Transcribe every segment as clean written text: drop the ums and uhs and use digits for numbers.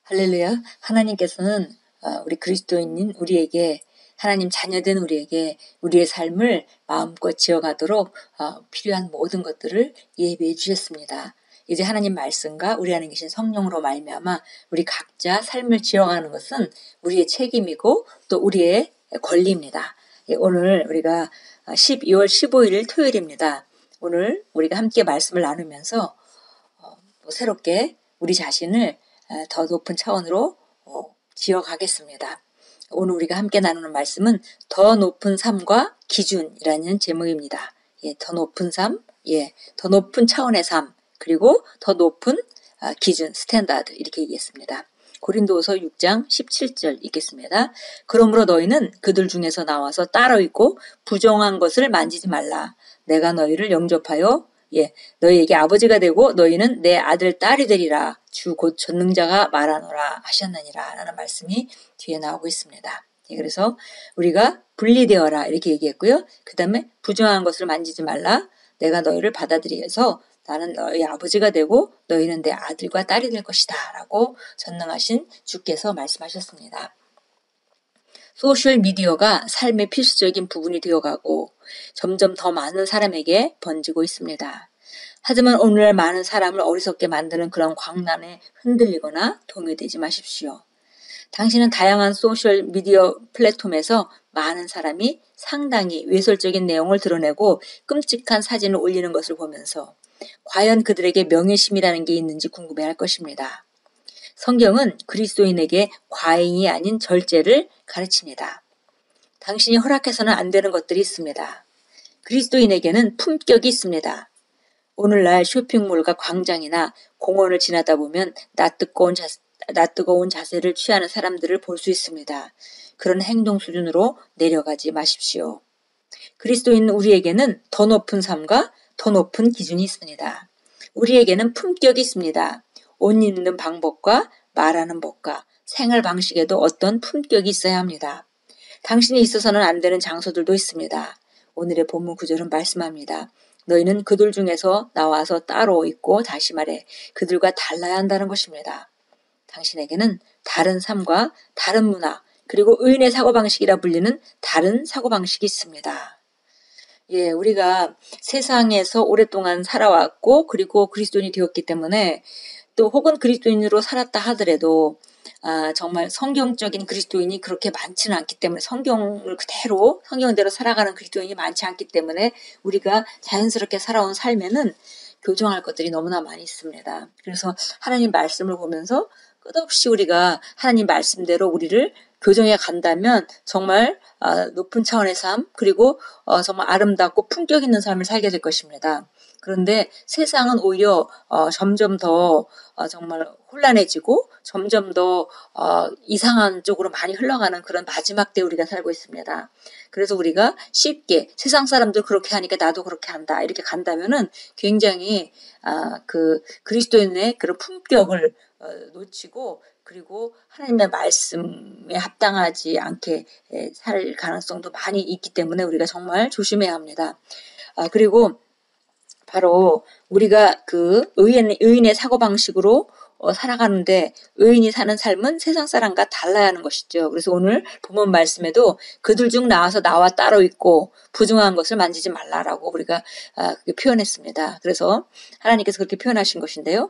할렐루야. 하나님께서는 우리 그리스도인인 우리에게 하나님 자녀된 우리에게 우리의 삶을 마음껏 지어가도록 필요한 모든 것들을 예비해 주셨습니다. 이제 하나님 말씀과 우리 안에 계신 성령으로 말미암아 우리 각자 삶을 지어가는 것은 우리의 책임이고 또 우리의 권리입니다. 오늘 우리가 12월 15일 토요일입니다. 오늘 우리가 함께 말씀을 나누면서 새롭게 우리 자신을 더 높은 차원으로 지어가겠습니다. 오늘 우리가 함께 나누는 말씀은 더 높은 삶과 기준이라는 제목입니다. 더 높은 삶, 더 높은 차원의 삶, 그리고 더 높은 기준, 스탠다드 이렇게 얘기했습니다. 고린도후서 6장 17절 읽겠습니다. 그러므로 너희는 그들 중에서 나와서 따로 있고 부정한 것을 만지지 말라. 내가 너희를 영접하여 너희에게 아버지가 되고 너희는 내 아들 딸이 되리라. 주 곧 전능자가 말하노라 하셨느니라 라는 말씀이 뒤에 나오고 있습니다. 그래서 우리가 분리되어라 이렇게 얘기했고요. 그 다음에 부정한 것을 만지지 말라. 내가 너희를 받아들여서 나는 너희 아버지가 되고 너희는 내 아들과 딸이 될 것이다 라고 전능하신 주께서 말씀하셨습니다. 소셜미디어가 삶의 필수적인 부분이 되어가고 점점 더 많은 사람에게 번지고 있습니다. 하지만 오늘날 많은 사람을 어리석게 만드는 그런 광란에 흔들리거나 동요되지 마십시오. 당신은 다양한 소셜미디어 플랫폼에서 많은 사람이 상당히 외설적인 내용을 드러내고 끔찍한 사진을 올리는 것을 보면서 과연 그들에게 명예심이라는 게 있는지 궁금해할 것입니다. 성경은 그리스도인에게 과잉이 아닌 절제를 가르칩니다. 당신이 허락해서는 안 되는 것들이 있습니다. 그리스도인에게는 품격이 있습니다. 오늘날 쇼핑몰과 광장이나 공원을 지나다 보면 낯뜨거운 자세를 취하는 사람들을 볼 수 있습니다. 그런 행동 수준으로 내려가지 마십시오. 그리스도인 우리에게는 더 높은 삶과 더 높은 기준이 있습니다. 우리에게는 품격이 있습니다. 옷 입는 방법과 말하는 법과 생활 방식에도 어떤 품격이 있어야 합니다. 당신이 있어서는 안 되는 장소들도 있습니다. 오늘의 본문 구절은 말씀합니다. 너희는 그들 중에서 나와서 따로 있고 다시 말해 그들과 달라야 한다는 것입니다. 당신에게는 다른 삶과 다른 문화 그리고 의인의 사고방식이라 불리는 다른 사고방식이 있습니다. 우리가 세상에서 오랫동안 살아왔고 그리고 그리스도인이 되었기 때문에 또 혹은 그리스도인으로 살았다 하더라도 정말 성경적인 그리스도인이 그렇게 많지는 않기 때문에 성경대로 살아가는 그리스도인이 많지 않기 때문에 우리가 자연스럽게 살아온 삶에는 교정할 것들이 너무나 많이 있습니다. 그래서 하나님 말씀을 보면서 끝없이 우리가 하나님 말씀대로 우리를 교정해 간다면 정말 높은 차원의 삶 그리고 정말 아름답고 품격 있는 삶을 살게 될 것입니다. 그런데 세상은 오히려 점점 더 정말 혼란해지고 점점 더 이상한 쪽으로 많이 흘러가는 그런 마지막 때 우리가 살고 있습니다. 그래서 우리가 쉽게 세상 사람들 그렇게 하니까 나도 그렇게 한다 이렇게 간다면은 굉장히 그 그리스도인의 그런 품격을 놓치고 그리고 하나님의 말씀에 합당하지 않게 살 가능성도 많이 있기 때문에 우리가 정말 조심해야 합니다. 그리고 바로 우리가 그 의인의 사고방식으로 살아가는데 의인이 사는 삶은 세상 사람과 달라야 하는 것이죠. 그래서 오늘 본문 말씀에도 그들 중 나와서 나와 따로 있고 부정한 것을 만지지 말라라고 우리가 그렇게 표현했습니다. 그래서 하나님께서 그렇게 표현하신 것인데요.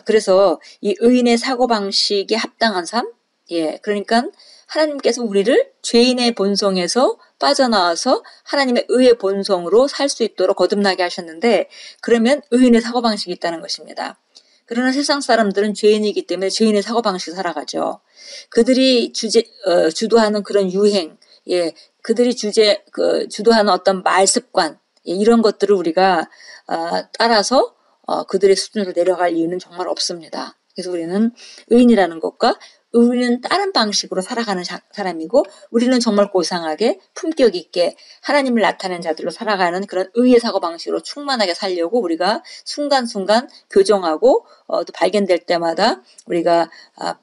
그래서 이 의인의 사고방식에 합당한 삶, 그러니까 하나님께서 우리를 죄인의 본성에서 빠져나와서 하나님의 의의 본성으로 살 수 있도록 거듭나게 하셨는데 그러면 의인의 사고방식이 있다는 것입니다. 그러나 세상 사람들은 죄인이기 때문에 죄인의 사고방식을 살아가죠. 그들이 주도하는 그런 유행, 그들이 주도하는 어떤 말습관, 이런 것들을 우리가 따라서 그들의 수준으로 내려갈 이유는 정말 없습니다. 그래서 우리는 의인이라는 것과 우리는 다른 방식으로 살아가는 사람이고 우리는 정말 고상하게 품격 있게 하나님을 나타내는 자들로 살아가는 그런 의의 사고방식으로 충만하게 살려고 우리가 순간순간 교정하고 또 발견될 때마다 우리가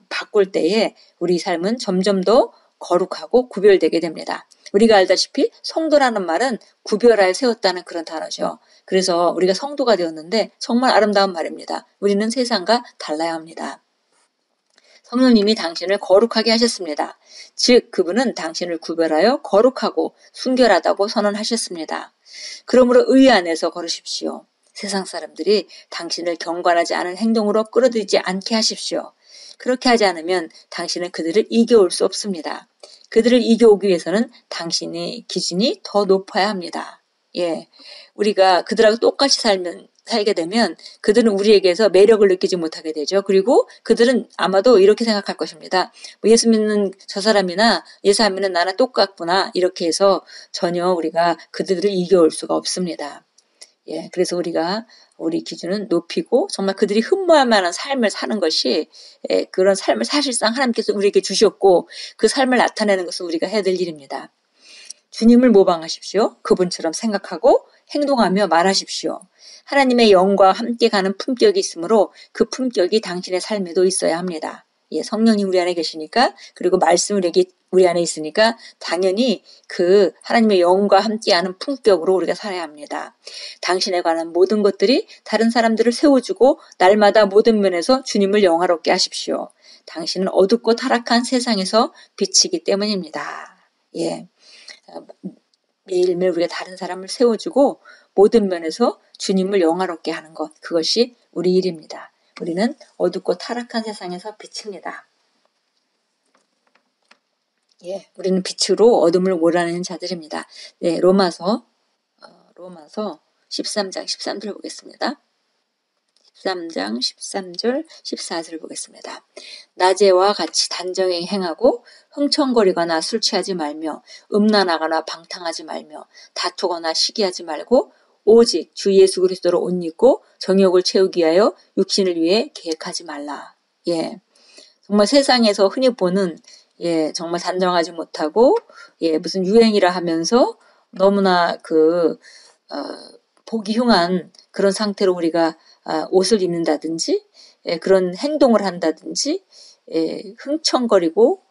바꿀 때에 우리 삶은 점점 더 거룩하고 구별되게 됩니다. 우리가 알다시피 성도라는 말은 구별하여 세웠다는 그런 단어죠. 그래서 우리가 성도가 되었는데 정말 아름다운 말입니다. 우리는 세상과 달라야 합니다. 성령님이 당신을 거룩하게 하셨습니다. 즉 그분은 당신을 구별하여 거룩하고 순결하다고 선언하셨습니다. 그러므로 의 안에서 걸으십시오. 세상 사람들이 당신을 경건하지 않은 행동으로 끌어들이지 않게 하십시오. 그렇게 하지 않으면 당신은 그들을 이겨올 수 없습니다. 그들을 이겨오기 위해서는 당신의 기준이 더 높아야 합니다. 예, 우리가 그들하고 똑같이 살게 되면 그들은 우리에게서 매력을 느끼지 못하게 되죠. 그리고 그들은 아마도 이렇게 생각할 것입니다. 뭐 예수 믿는 저 사람이나 예수 안 믿는 나랑 똑같구나 이렇게 해서 전혀 우리가 그들을 이겨올 수가 없습니다. 예, 그래서 우리가 우리 기준은 높이고 정말 그들이 흠모할 만한 삶을 사는 것이 그런 삶을 사실상 하나님께서 우리에게 주셨고 그 삶을 나타내는 것은 우리가 해야 될 일입니다. 주님을 모방하십시오. 그분처럼 생각하고 행동하며 말하십시오. 하나님의 영과 함께 가는 품격이 있으므로 그 품격이 당신의 삶에도 있어야 합니다. 예, 성령님 우리 안에 계시니까 그리고 말씀 우리 안에 있으니까 당연히 그 하나님의 영과 함께하는 품격으로 우리가 살아야 합니다. 당신에 관한 모든 것들이 다른 사람들을 세워주고 날마다 모든 면에서 주님을 영화롭게 하십시오. 당신은 어둡고 타락한 세상에서 빛이기 때문입니다. 예, 매일매일 우리가 다른 사람을 세워주고 모든 면에서 주님을 영화롭게 하는 것, 그것이 우리 일입니다. 우리는 어둡고 타락한 세상에서 빛입니다. 예, 우리는 빛으로 어둠을 몰아내는 자들입니다. 네, 로마서 13장 13절 보겠습니다. 13장 13절 14절 보겠습니다. 낮에와 같이 단정히 행하고 흥청거리거나 술 취하지 말며 음란하거나 방탕하지 말며 다투거나 시기하지 말고 오직 주 예수 그리스도로 옷 입고 정욕을 채우기 위하여 육신을 위해 계획하지 말라. 예, 정말 세상에서 흔히 보는 정말 단정하지 못하고 무슨 유행이라 하면서 너무나 보기 흉한 그런 상태로 우리가 옷을 입는다든지 그런 행동을 한다든지 흥청거리고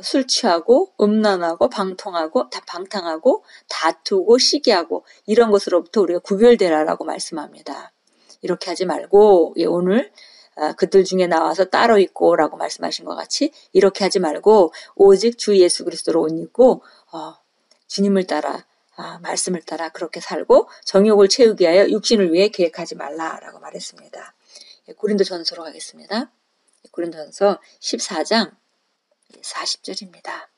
술 취하고 음란하고 방탕하고 다투고 시기하고 이런 것으로부터 우리가 구별되라라고 말씀합니다. 이렇게 하지 말고 오늘 그들 중에 나와서 따로 있고라고 말씀하신 것 같이 이렇게 하지 말고 오직 주 예수 그리스도로 옷 입고 주님을 따라 말씀을 따라 그렇게 살고 정욕을 채우기 위하여 육신을 위해 계획하지 말라라고 말했습니다. 고린도전서로 가겠습니다. 고린도전서 14장 40절입니다.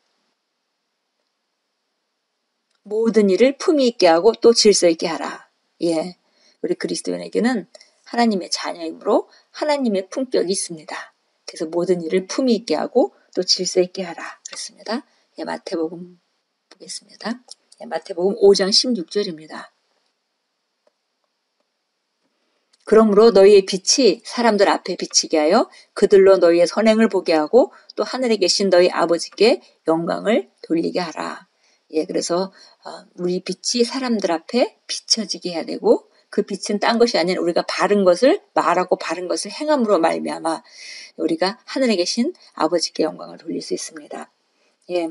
모든 일을 품위 있게 하고 또 질서 있게 하라. 예, 우리 그리스도인에게는 하나님의 자녀이므로 하나님의 품격이 있습니다. 그래서 모든 일을 품위 있게 하고 또 질서 있게 하라 그랬습니다. 예, 마태복음 보겠습니다. 예, 마태복음 5장 16절입니다. 그러므로 너희의 빛이 사람들 앞에 비치게 하여 그들로 너희의 선행을 보게 하고 또 하늘에 계신 너희 아버지께 영광을 돌리게 하라. 예, 그래서 우리 빛이 사람들 앞에 비춰지게 해야 되고 그 빛은 딴 것이 아닌 우리가 바른 것을 말하고 바른 것을 행함으로 말미암아 우리가 하늘에 계신 아버지께 영광을 돌릴 수 있습니다. 예,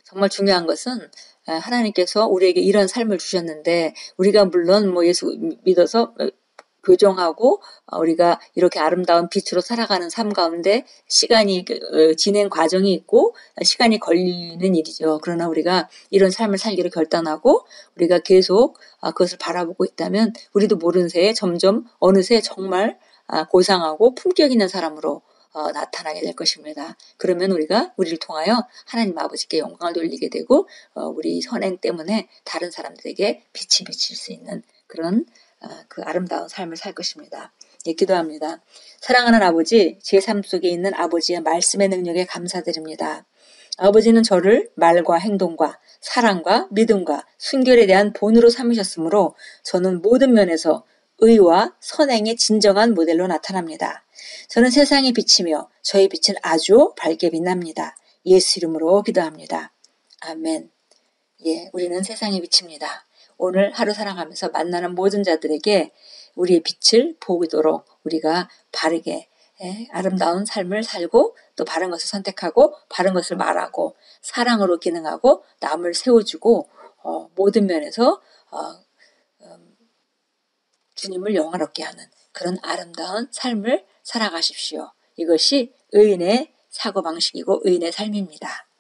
정말 중요한 것은 하나님께서 우리에게 이런 삶을 주셨는데 우리가 물론 뭐 예수 믿어서 교정하고 우리가 이렇게 아름다운 빛으로 살아가는 삶 가운데 시간이 진행 과정이 있고 시간이 걸리는 일이죠. 그러나 우리가 이런 삶을 살기로 결단하고 우리가 계속 그것을 바라보고 있다면 우리도 모르는 새에 점점 어느새 정말 고상하고 품격 있는 사람으로 나타나게 될 것입니다. 그러면 우리가 우리를 통하여 하나님 아버지께 영광을 돌리게 되고 우리 선행 때문에 다른 사람들에게 빛이 비칠 수 있는 그런 그 아름다운 삶을 살 것입니다. 예, 기도합니다. 사랑하는 아버지, 제 삶 속에 있는 아버지의 말씀의 능력에 감사드립니다. 아버지는 저를 말과 행동과 사랑과 믿음과 순결에 대한 본으로 삼으셨으므로 저는 모든 면에서 의와 선행의 진정한 모델로 나타납니다. 저는 세상의 빛이며 저의 빛은 아주 밝게 빛납니다. 예수 이름으로 기도합니다. 아멘. 예, 우리는 세상의 빛입니다. 오늘 하루 살아가면서 만나는 모든 자들에게 우리의 빛을 보이도록 우리가 바르게 아름다운 삶을 살고 또 바른 것을 선택하고 바른 것을 말하고 사랑으로 기능하고 남을 세워주고 모든 면에서 주님을 영화롭게 하는 그런 아름다운 삶을 살아가십시오. 이것이 의인의 사고방식이고 의인의 삶입니다.